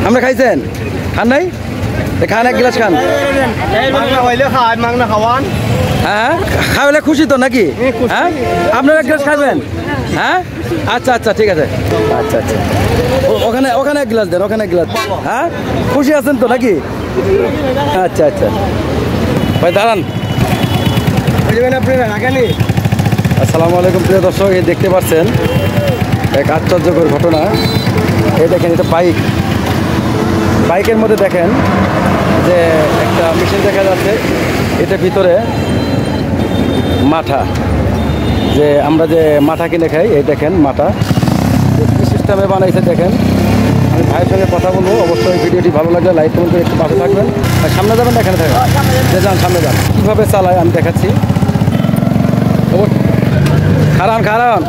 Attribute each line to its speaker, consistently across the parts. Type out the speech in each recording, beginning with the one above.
Speaker 1: আমরা খাইছেন? খান নাই? খান এক গ্লাস খান। হ্যাঁ খাওয়ালে খুশি তো নাকি? হ্যাঁ আপনারা এক গ্লাস খাবেন? হ্যাঁ আচ্ছা আচ্ছা ঠিক আছে। আচ্ছা আচ্ছা ওখানে ওখানে এক গ্লাস দেন, ওখানে এক গ্লাস। হ্যাঁ খুশি আছেন তো নাকি? আচ্ছা আচ্ছা ভাই দাঁড়ান। আসসালামু আলাইকুম প্রিয় দর্শক, এই দেখতে পাচ্ছেন এক আশ্চর্যকর ঘটনা। এই দেখেন এটা বাইক, বাইকের মধ্যে দেখেন যে একটা মেশিন দেখা যাচ্ছে, এটার ভিতরে মাঠা, যে আমরা যে মাঠা কিনে খাই, এই দেখেন মাঠা কী সিস্টেমে বানাইছে দেখেন। আমি ভাইয়ের সঙ্গে কথা বলবো। অবশ্যই ভিডিওটি ভালো লাগলে লাইক কমেন্ট করে একটু পাশে থাকবেন। আর সামনে যাবেন না, এখানে থাকবেন, যে যান সামনে যান। কীভাবে চালায় আমি দেখাচ্ছি। খারান খারান,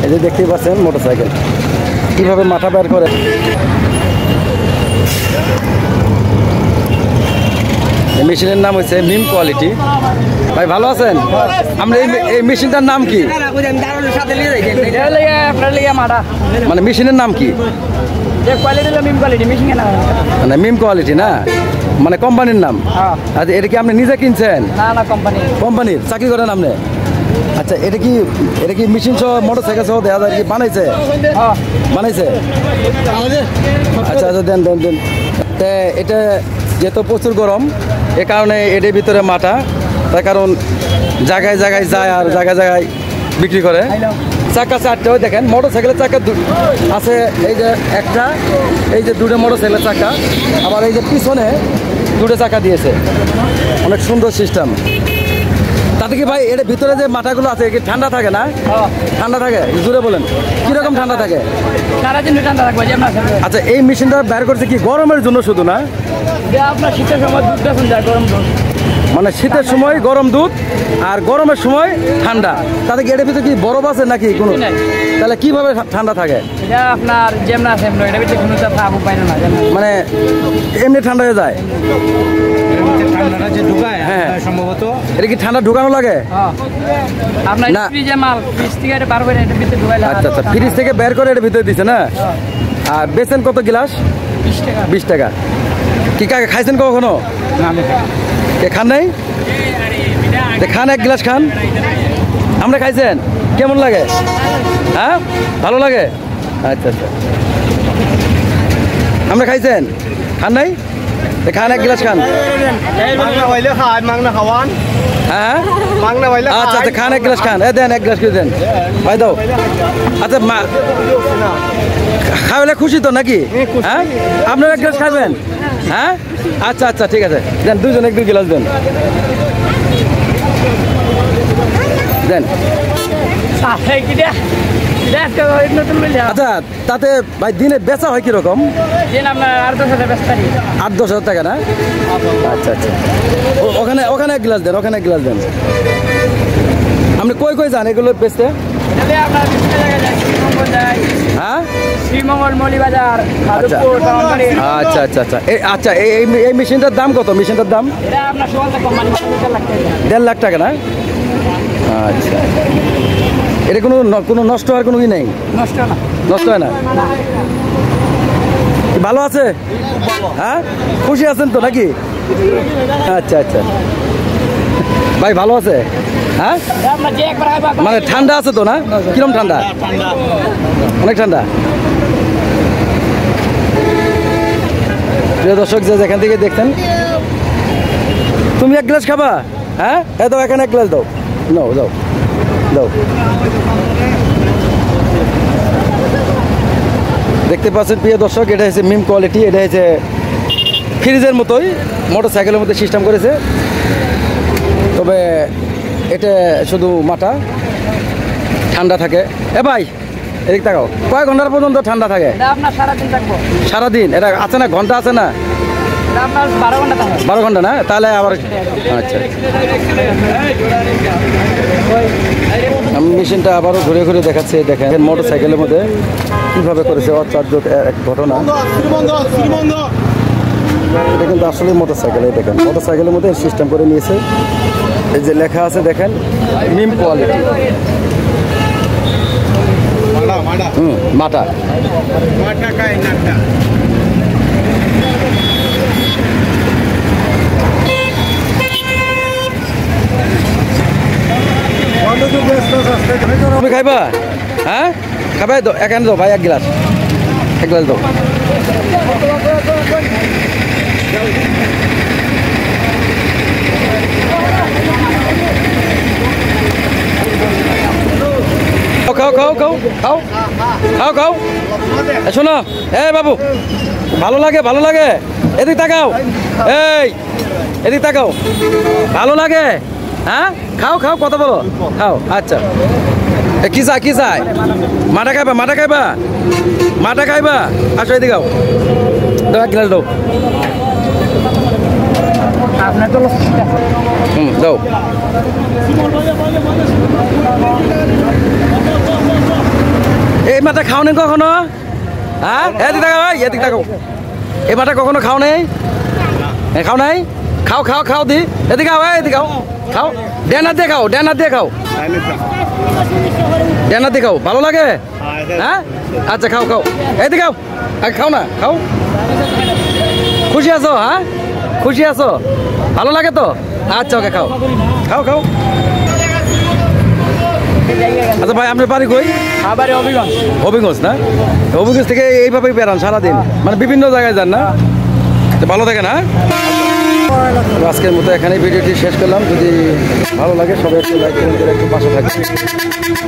Speaker 1: এই যে দেখতেই পাচ্ছেন মোটর সাইকেল কীভাবে মাথা বের করে। এই মেশিনের নাম হচ্ছে মিম কোয়ালিটি। ভাই ভালো আছেন? আমরা এই মেশিনটার নাম কি? মানে মেশিনের নাম কি? মানে মিম কোয়ালিটি না, মানে কোম্পানির নাম। আচ্ছা এটা কি আপনি নিজে কিনছেন? কোম্পানির চাকরি করেন আপনি? আচ্ছা এটা কি মেশিন সহ মোটর সাইকেল সহ দেওয়া যায় কি বানাইছে? বানাইছে। আচ্ছা আচ্ছা দেন দেন দেন। তো এটা যেহেতু প্রচুর গরম, এ কারণে এটার ভিতরে মাঠা, তার কারণ জায়গায় জায়গায় যায় আর জায়গায় জায়গায় বিক্রি করে। চাকা চারটেও দেখেন, মোটর সাইকেলের চাকা আছে এই যে একটা, এই যে দুটো মোটর সাইকেলের চাকা, আবার এই যে পিছনে দুটো চাকা দিয়েছে। অনেক সুন্দর সিস্টেম। তাতে কি ভাই এর ভিতরে যে মাথাগুলো আছে কি ঠান্ডা থাকে না? ঠান্ডা থাকে, জুড়ে বলেন কিরকম ঠান্ডা থাকে? আচ্ছা এই মেশিনটা বের করছে কি গরমের জন্য শুধু না? আপনার শীতের সময় দুধ দেখুন যায় গরম দুধ, মানে শীতের সময় গরম দুধ আর গরমের সময় ঠান্ডা। তাতে কি এর ভিতরে কি বরফ আছে নাকি কোনো? তাহলে কিভাবে ঠান্ডা থাকে?
Speaker 2: আপনার যেমন আছে মানে
Speaker 1: এমনি ঠান্ডা হয়ে যায়।
Speaker 2: ঠান্ডাটা যে ঢুকায় সম্ভবত
Speaker 1: এটা কি ঠান্ডা ঢুকানো লাগে?
Speaker 2: আপনার ফ্রিজে মাল ফ্রিজ থেকে বার করে এটার ভিতরে ঢুকাইলে।
Speaker 1: আচ্ছা আচ্ছা ফ্রিজ থেকে বের করে এর ভিতরে দিছে না? আর বেচেন কত গ্লাস?
Speaker 2: 20 টাকা।
Speaker 1: 20 টাকা। কি কাকে খাইছেন কখনো? কে খান নাই? খান এক গ্লাস খান। আমরা খাইছেন, কেমন লাগে? হ্যাঁ ভালো লাগে। আচ্ছা আচ্ছা আমরা খাইছেন, খান নাই? খান এক গ্লাস খান। হ্যাঁ আচ্ছা আচ্ছা খান এক গ্লাস খান। দেন এক গ্লাস করে দেন ভাই দাও। আচ্ছা মা খাওয়ালে খুশি তো নাকি? হ্যাঁ আপনারা এক গ্লাস খাবেন? হ্যাঁ আচ্ছা আচ্ছা ঠিক আছে দেন, দুজন এক 2 গ্লাস দেন দেন। আচ্ছা তাতে ভাই দিনে বেচা হয় কিরকম? 8-10 হাজার টাকা না? আচ্ছা আচ্ছা ওখানে ওখানে এক গ্লাস দেন, ওখানে এক গ্লাস দেন। আপনি কই কই যান এগুলো বেচতে? হ্যাঁ
Speaker 2: শ্রীমঙ্গল মৌলিবাজার।
Speaker 1: আচ্ছা আচ্ছা আচ্ছা আচ্ছা এই মেশিনটার দাম কত? মেশিনটার দাম 1.5 লাখ টাকা না? আচ্ছা এটা কোনো নষ্ট হওয়ার কোনো কি নেই? নষ্ট হয় না? ভালো আছে? হ্যাঁ খুশি আছেন তো নাকি? আচ্ছা আচ্ছা ভাই ভালো আছে? হ্যাঁ মানে ঠান্ডা আছে তো না? কিরম ঠান্ডা? অনেক ঠান্ডা। প্রিয় দর্শক যে যেখান থেকে দেখতেন, তুমি এক গ্লাস খাবা? হ্যাঁ দাও এখানে এক গ্লাস দাও, নাও যাও দাও। দেখতে পাচ্ছেন প্রিয় দর্শক, এটা হচ্ছে মিম কোয়ালিটি। এটা হচ্ছে ফ্রিজের মতোই মোটর সাইকেলের মধ্যে সিস্টেম করেছে, তবে এটা শুধু মাথা ঠান্ডা থাকে। ভাই এদিক তাকাও, কয় ঘন্টার পর্যন্ত ঠান্ডা থাকে? সারাদিন? এটা আছে না ঘন্টা আছে না? 12 ঘন্টা না? তাহলে আবার আচ্ছা আমি মেশিনটা আবারও ঘুরে ঘুরে দেখাচ্ছি। দেখেন মোটর সাইকেলের মধ্যে কীভাবে করেছে অচার্য এক ঘটনা। এটা কিন্তু আসলে মোটর সাইকেল। দেখেন মোটর সাইকেলের মধ্যে সিস্টেম করে নিয়েছে, এই যে লেখা আছে দেখেন মিম কোয়ালিটি। মাটা ভাই দাও এখানে দাও ভাই এক গ্লাস দাও খাও খাও খাও খাও খাও খাও শোনো এই বাবু ভালো লাগে এদিক তাকাও এই এদিক তাকাও ভালো লাগে হ্যাঁ খাও খাও কথা বলো খাও আচ্ছা কি চাই মাটা খাইবা আসো এদিকে খাও দাও এক গ্লাস দাও
Speaker 2: আপনার তো
Speaker 1: দাও এই মাটা খাও নি কখনো হ্যাঁ এদিক তাকাও এই মাটা কখনো খাও নেই খাও নাই খাও খাও খাও দি এদিকে খাও ডেনার দিয়ে খাও ভালো লাগে হ্যাঁ আচ্ছা খাও এদিকে খাও না খাও খুশি আছো হ্যাঁ খুশি আছো ভালো লাগে তো আচ্ছা ওকে খাও আচ্ছা ভাই আপনার বাড়ি কই
Speaker 2: আবার
Speaker 1: হবিগঞ্জ না হবিগঞ্জ থেকে এইভাবেই বেড়ান সারাদিন মানে বিভিন্ন জায়গায় যান না তো ভালো থাকে না আজকের মতো এখানে ভিডিওটি শেষ করলাম যদি ভালো লাগে সবাই একটু লাইক করে একটু পাশে থাকবে